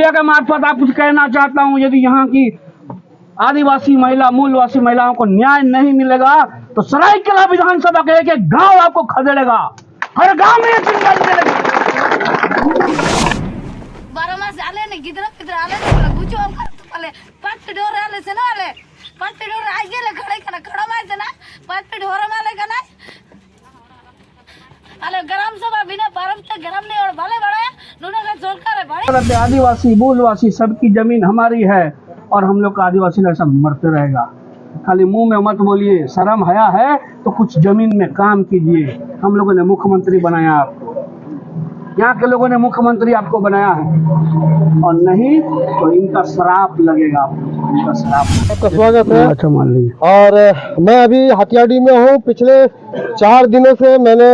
के मार्फत आप कुछ कहना चाहता हूँ, यदि यहाँ की आदिवासी महिला मूलवासी महिलाओं को न्याय नहीं मिलेगा तो सरायकेला विधानसभा के एक गांव आपको खदेड़ेगा, हर गांव में एक मिलेगा। 12 मास आले ने गिदरा पिदरा आले ने गुचो हम पले पट डोर आले से ना आले पट डोर आ गेले खड़े कना खड़ा माय से ना पट डोर माले कना आले गरम सभा बिना परम से गरम नहीं और भले बड़ा दोनों का जोड़कर है बड़े। आदिवासी मूलवासी सबकी जमीन हमारी है और हम लोग का आदिवासी लोग सब मरते रहेगा। खाली मुंह में मत बोलिए, शर्म हया है तो कुछ जमीन में काम कीजिए। हम लोगों ने मुख्यमंत्री बनाया आपको, यहाँ के लोगों ने मुख्यमंत्री आपको बनाया है, और नहीं तो इनका श्राप लगेगा आपको, इनका श्राप। आपका स्वागत है। अच्छा मान लीजिए। और मैं अभी हथियाड़ी में हूँ। पिछले 4 दिनों से मैंने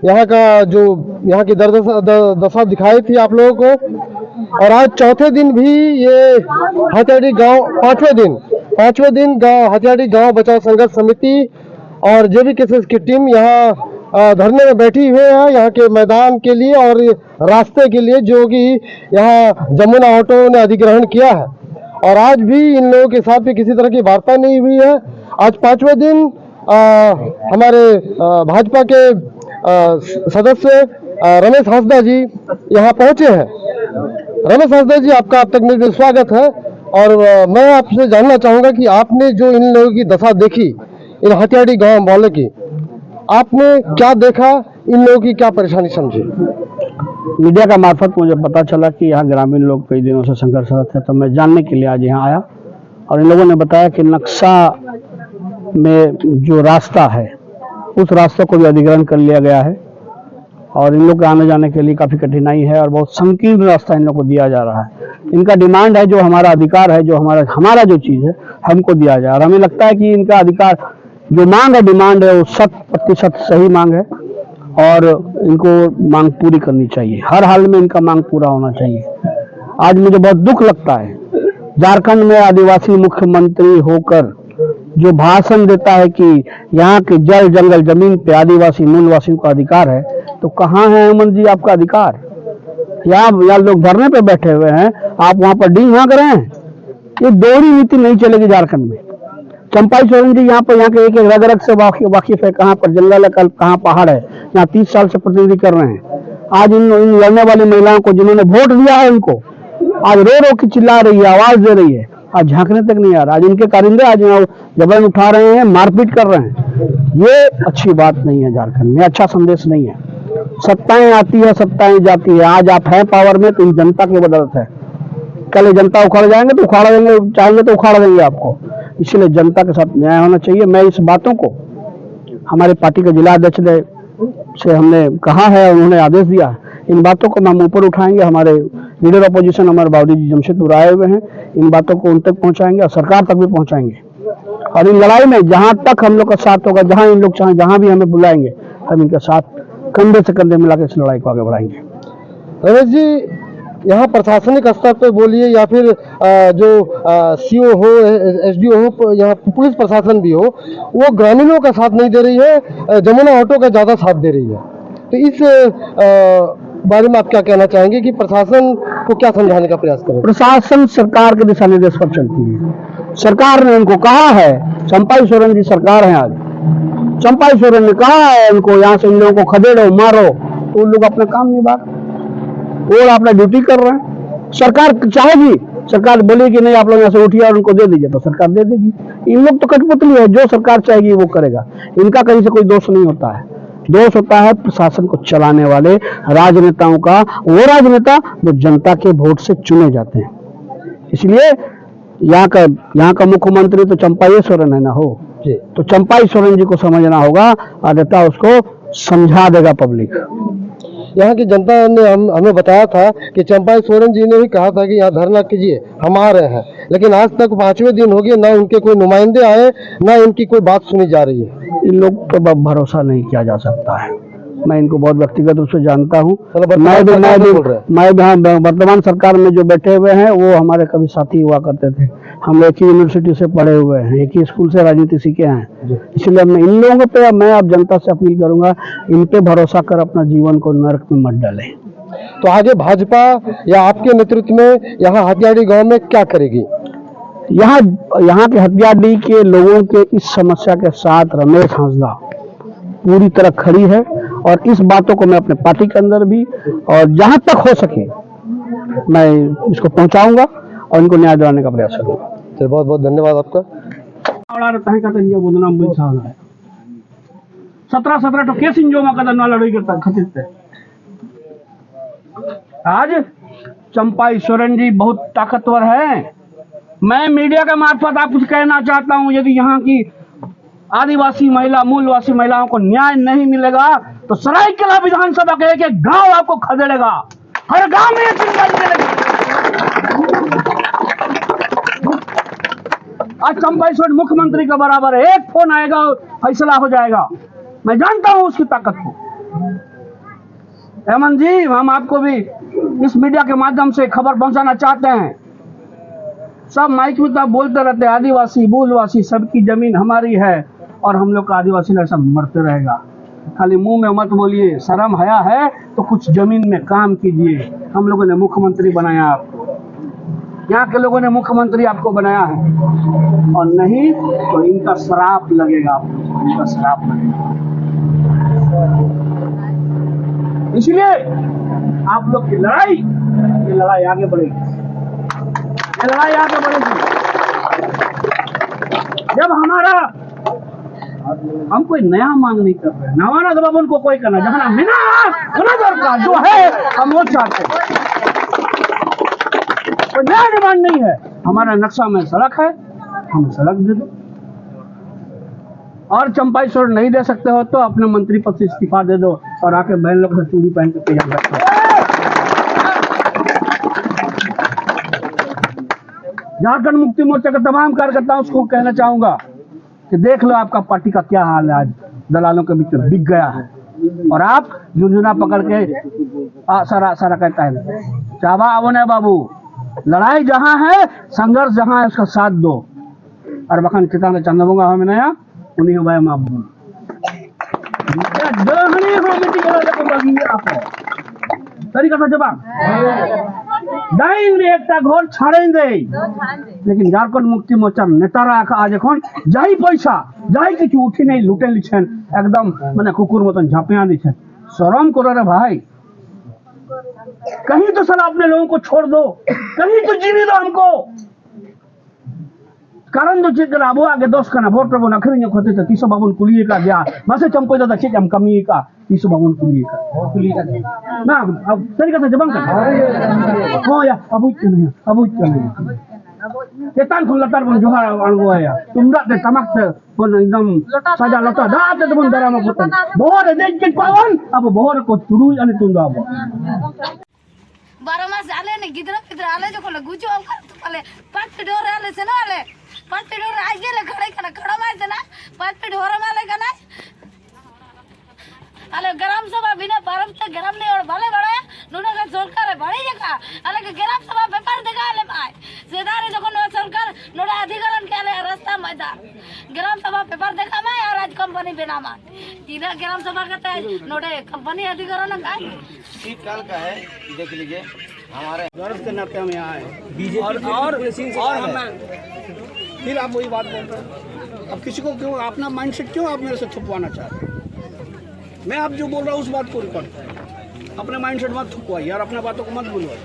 यहाँ की दशा दिखाई थी आप लोगों को, और आज चौथे दिन भी ये हथियाड़ी गांव पांचवें दिन हथियाड़ी गांव बचाव संघर्ष समिति और जेबी केसेस की टीम यहाँ धरने में बैठी हुई है, यहाँ के मैदान के लिए और रास्ते के लिए जो कि यहाँ जमुना ऑटो ने अधिग्रहण किया है। और आज भी इन लोगों के साथ भी किसी तरह की वार्ता नहीं हुई है। आज 5वें दिन हमारे भाजपा के सदस्य रमेश हांसदा जी यहाँ पहुंचे हैं। रमेश हांसदा जी, आपका अब तक मेरे स्वागत है। और मैं आपसे जानना चाहूँगा कि आपने जो इन लोगों की दशा देखी, इन हथियाड़ी गाँव वाले की, आपने क्या देखा, इन लोगों की क्या परेशानी समझी? मीडिया का मार्फत मुझे पता चला कि यहाँ ग्रामीण लोग कई दिनों से संघर्षरत है, तो मैं जानने के लिए आज यहाँ आया। और इन लोगों ने बताया कि नक्शा में जो रास्ता है उस रास्ते को भी अधिग्रहण कर लिया गया है और इन लोग के आने जाने के लिए काफ़ी कठिनाई है और बहुत संकीर्ण रास्ता इन लोग को दिया जा रहा है। इनका डिमांड है, जो हमारा अधिकार है, जो हमारा जो चीज़ है हमको दिया जाए। और हमें लगता है कि इनका अधिकार जो मांग है, डिमांड है, वो 100% सही मांग है और इनको मांग पूरी करनी चाहिए। हर हाल में इनका मांग पूरा होना चाहिए। आज मुझे बहुत दुख लगता है, झारखंड में आदिवासी मुख्यमंत्री होकर जो भाषण देता है कि यहाँ के जल जंगल जमीन पे आदिवासी मूलवासियों का अधिकार है, तो कहाँ है अमन जी आपका अधिकार? यहाँ लोग धरने पे बैठे हुए हैं, आप वहाँ पर डींग हाँक रहे हैं। ये दोहरी नीति नहीं चलेगी झारखंड में। चंपाई सोरेन जी यहाँ के एक रग रग से वाकिफ है, कहाँ पर जंगल है, कहाँ पहाड़ है। यहाँ 30 साल से प्रतिनिधि कर रहे हैं। आज इन लड़ने वाली महिलाओं को जिन्होंने वोट दिया है, उनको आज रो रो के चिल्ला रही है, आवाज दे रही है, आज झांकने तक नहीं आ रहा। आज इनके कारिंदे आज जबरन उठा रहे हैं, मारपीट कर रहे हैं। ये अच्छी बात नहीं है, झारखंड में अच्छा संदेश नहीं है। सत्ताएं आती है, सत्ताएं जाती है। आज आप हैं पावर में तो जनता की बदौलत है। कल जनता उखाड़ जाएंगे तो उखाड़ देंगे, चाहेंगे तो उखाड़ देंगे आपको। इसलिए जनता के साथ न्याय होना चाहिए। मैं इस बातों को हमारे पार्टी के जिला अध्यक्ष से हमने कहा है, उन्होंने आदेश दिया। इन बातों को हम ऊपर उठाएंगे। हमारे लीडर अपोजिशन हमारे बावड़ी जी जमशेदपुर आए हुए हैं, इन बातों को उन तक पहुंचाएंगे और सरकार तक भी पहुंचाएंगे। और इन लड़ाई में जहां तक हम लोग का साथ होगा, जहां इन लोग चाहे, जहां भी हमें बुलाएंगे, हम इनके साथ कंधे से कंधे मिलाकर इस लड़ाई को आगे बढ़ाएंगे। रमेश जी, यहाँ प्रशासनिक स्तर पे बोलिए या फिर जो सीओ हो, एसडीओ हो, यहाँ पुलिस प्रशासन भी हो, वो ग्रामीणों का साथ नहीं दे रही है, जमुना ऑटो का ज्यादा साथ दे रही है। तो इस बारे में आप क्या कहना चाहेंगे कि प्रशासन को क्या समझाने का प्रयास करें? प्रशासन सरकार के दिशा निर्देश पर चलती है। सरकार ने उनको कहा है, चंपाई सोरेन जी सरकार है, आज चंपाई सोरेन ने कहा है उनको यहाँ से इन लोगों को खदेड़ो, मारो, तो उन लोग अपना काम निभा, वो अपना ड्यूटी कर रहे हैं। सरकार चाहेगी, सरकार बोलेगी नहीं आप लोग यहाँ से उठिए और उनको दे दीजिए, तो सरकार दे देगी। इन लोग तो कठपुतली है, जो सरकार चाहेगी वो करेगा। इनका कहीं से कोई दोष नहीं होता है। दोष होता है प्रशासन को चलाने वाले राजनेताओं का, वो राजनेता जो जनता के वोट से चुने जाते हैं। इसलिए यहाँ का मुख्यमंत्री तो चंपाई सोरेन है ना हो, तो चंपाई सोरेन जी को समझना होगा, अन्यथा उसको समझा देगा पब्लिक। यहाँ की जनता ने हमें बताया था कि चंपाई सोरेन जी ने भी कहा था कि यहाँ धरना कीजिए, हम आ रहे हैं, लेकिन आज तक 5वें दिन हो गए, ना उनके कोई नुमाइंदे आए, ना इनकी कोई बात सुनी जा रही है। इन लोग पर भरोसा नहीं किया जा सकता है। मैं इनको बहुत व्यक्तिगत रूप से जानता हूँ। मैं वर्तमान सरकार में जो बैठे हुए हैं वो हमारे कभी साथी हुआ करते थे। हम एक ही यूनिवर्सिटी से पढ़े हुए हैं, एक ही स्कूल से राजनीति सीखे हैं। इसलिए मैं इन लोगों पे, मैं अब जनता से अपील करूंगा, इन पे भरोसा कर अपना जीवन को नरक में मत डालें। तो आगे भाजपा या आपके नेतृत्व में यहाँ हथियाड़ी गांव में क्या करेगी? यहाँ के हथियाडी के लोगों के इस समस्या के साथ रमेश हांसदा पूरी तरह खड़ी है और इस बातों को मैं अपने पार्टी के अंदर भी और जहां तक हो सके मैं इसको पहुंचाऊंगा और इनको न्याय दिलाने का प्रयास करूंगा। तो बहुत बहुत धन्यवाद आपका। 17 तो केस इंजोमा का दन्ना लड़ाई करता खचित है। आज चंपा ईश्वरन जी बहुत ताकतवर है। मैं मीडिया के मार्फत आप कुछ कहना चाहता हूं, यदि यहाँ की आदिवासी महिला मूलवासी महिलाओं को न्याय नहीं मिलेगा तो सरायकेला विधानसभा के एक गांव आपको खदेड़ेगा। हर गांव में ये चिंगारी मिलेगी। आज चंपा ईश्वर मुख्यमंत्री के बराबर है, एक फोन आएगा फैसला हो जाएगा। मैं जानता हूं उसकी ताकत को। हेमंत जी, हम आपको भी इस मीडिया के माध्यम से खबर पहुंचाना चाहते हैं। सब माइक में तो बोलते रहते हैं आदिवासी मूलवासी सबकी जमीन हमारी है और हम लोग का आदिवासी ऐसा मरते रहेगा। खाली मुंह में मत बोलिए, शर्म हया है तो कुछ जमीन में काम कीजिए। हम लोगों ने मुख्यमंत्री बनाया आपको, यहाँ के लोगों ने मुख्यमंत्री आपको बनाया है और नहीं तो इनका श्राप लगेगा, इनका श्राप लगेगा। इसलिए आप लोग की लड़ाई, ये लड़ाई आगे बढ़ेगी, ये लड़ाई आगे बढ़ेगी। जब हमारा हम कोई नया मांग नहीं कर रहे, नवाना दबाव उनको कोई करना जहां मिना का जो है हम वो चाहते हैं। कोई नया डिमांड नहीं है। हमारा नक्शा में सड़क है, हम सड़क दे दो। और चंपाईश्वर नहीं दे सकते हो तो अपने मंत्री पद से इस्तीफा दे दो और आके बहन लोग से चूड़ी पहन के तैयार रखो। झारखंड मुक्ति मोर्चा के तमाम कार्यकर्ताओं को कहना चाहूंगा कि देख लो आपका पार्टी का क्या हाल है। आज दलालों के बीच में बिक गया है और आप झुंझुना पकड़ के सारा कहता है चाबा आवने बाबू। लड़ाई जहां है, संघर्ष जहां है, उसका साथ दो। और बखन किसान चंद्रबंगा हमें नया उन्हीं हो माफ बोल तरीका था जवाब डायरेक्ट घोर छाड़ेंगे। लेकिन झारखंड मुक्ति मोर्चा नेतारा आज এখন যাই পয়সা যাই কিছু উঠি নেই লুটে লিছেন, একদম মানে কুকুর মতন ঝাঁপিয়া দিচ্ছেন। शर्म करो रे भाई, कहीं तो सर अपने लोगों को छोड़ दो, कहीं तो जीने दो हमको। कारण जो चीज आबो आगे 10 का ना वोट रबो ना खरीने खोते तो 300 बाबन कुलिए का गया बसे चमको दादा चीज हम कमी का 300 बाबन कुलिए का ना अब तरीका से जबान का हो या अब नहीं केतान खुला तार बन जोहार अनगो है तुम दे तमक से बन एकदम सजा लता दाते तुम दरा में होतन बोहर देख के पावन अब बोहर को तुरु अने तुम दाबो 12 मास आले ने गिदरा फिदरा आले जो कोले गुचो अब कर पले पट डोर आले से ना आले पट डोर आ गेले खड़े कना खड़ा मार देना पट डोर माले कना आले गरम सभा बिना परम से गरम नहीं और भले बड़ा नुना का सरकार है बड़ी जगह आले के गरम सभा पेपर दिखा ले भाई सेदारे जखन सरकार नोडा अधिकरण के आले रास्ता मैदा गरम सभा पेपर देखा मैं और आज कंपनी बिना मा तीन गरम सभा करते नोडे कंपनी अधिकरण का शीतकाल का है, देख लीजिए हमारे गर्व के नाते हम यहाँ आए और हमें फिर आप वही बात बोल रहे हैं। अब किसी को क्यों अपना माइंडसेट क्यों आप मेरे से थुपवाना चाहते हैं? मैं आप जो बोल रहा हूँ उस बात को रिकॉर्ड करें, अपने माइंडसेट मत थुपवाइए और अपने बातों को मत भूलवाइए।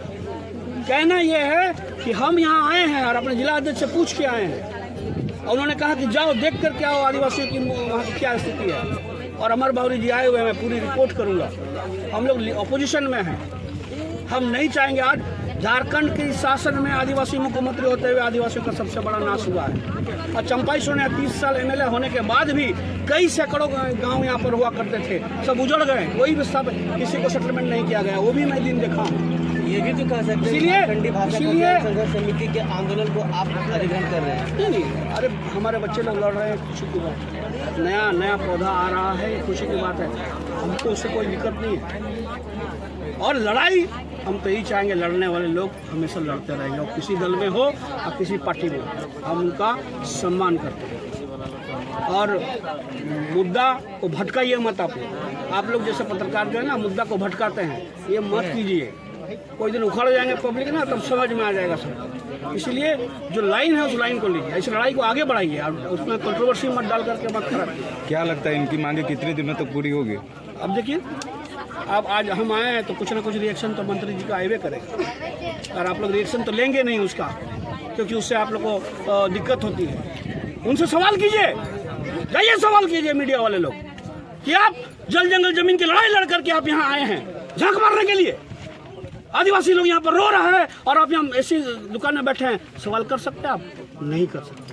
कहना यह है कि हम यहाँ आए हैं और अपने जिला अध्यक्ष से पूछ के आए हैं और उन्होंने कहा कि जाओ देख कर क्या हो आदिवासियों की वहाँ की क्या स्थिति है। और अमर बावरी जी आए हुए हैं, मैं पूरी रिपोर्ट करूँगा। हम लोग अपोजिशन में हैं, हम नहीं चाहेंगे आज झारखंड के शासन में आदिवासी मुख्यमंत्री होते हुए आदिवासियों का सबसे बड़ा नाश हुआ है। और चंपाईश्वर ने 30 साल एमएलए होने के बाद भी कई सैकड़ों गांव यहाँ पर हुआ करते थे, सब उजड़ गए, कोई भी सब किसी को सेटलमेंट नहीं किया गया, वो भी मैं दिन देखा हूँ। ये भी तो कह सकते हैं इसीलिए संघर्ष समिति के आंदोलन को आप अधिग्रहण कर रहे हैं। नहीं, अरे हमारे बच्चे लोग लड़ रहे हैं, खुशी की बात, नया पौधा आ रहा है, खुशी की बात है, हमको उससे कोई दिक्कत नहीं है। और लड़ाई हम तो यही चाहेंगे, लड़ने वाले लोग हमेशा लड़ते रहेंगे, और किसी दल में हो और किसी पार्टी में हो, हम उनका सम्मान करते हैं। और मुद्दा को भटकाइए मत आप। आप लोग जैसे पत्रकार जो है ना मुद्दा को भटकाते हैं, ये मत कीजिए। कोई दिन उखड़ जाएंगे पब्लिक ना, तब समझ में आ जाएगा सब। इसलिए जो लाइन है उस लाइन को लीजिए, इस लड़ाई को आगे बढ़ाइए और उसमें कंट्रोवर्सी मत डाल करके मत खराब कीजिए। क्या लगता है इनकी मांगे कितने दिनों तक पूरी होगी? अब देखिए, अब आज हम आए हैं तो कुछ ना कुछ रिएक्शन तो मंत्री जी का आएवे करेगा, और आप लोग रिएक्शन तो लेंगे नहीं उसका, क्योंकि उससे आप लोग को दिक्कत होती है। उनसे सवाल कीजिए, जाइए सवाल कीजिए मीडिया वाले लोग कि आप जल जंगल जमीन की लड़ाई लड़ करके आप यहाँ आए हैं झांक मारने के लिए। आदिवासी लोग यहाँ पर रो रहे हैं और आप यहाँ ऐसी दुकान में बैठे हैं, सवाल कर सकते हैं आप? नहीं कर सकते।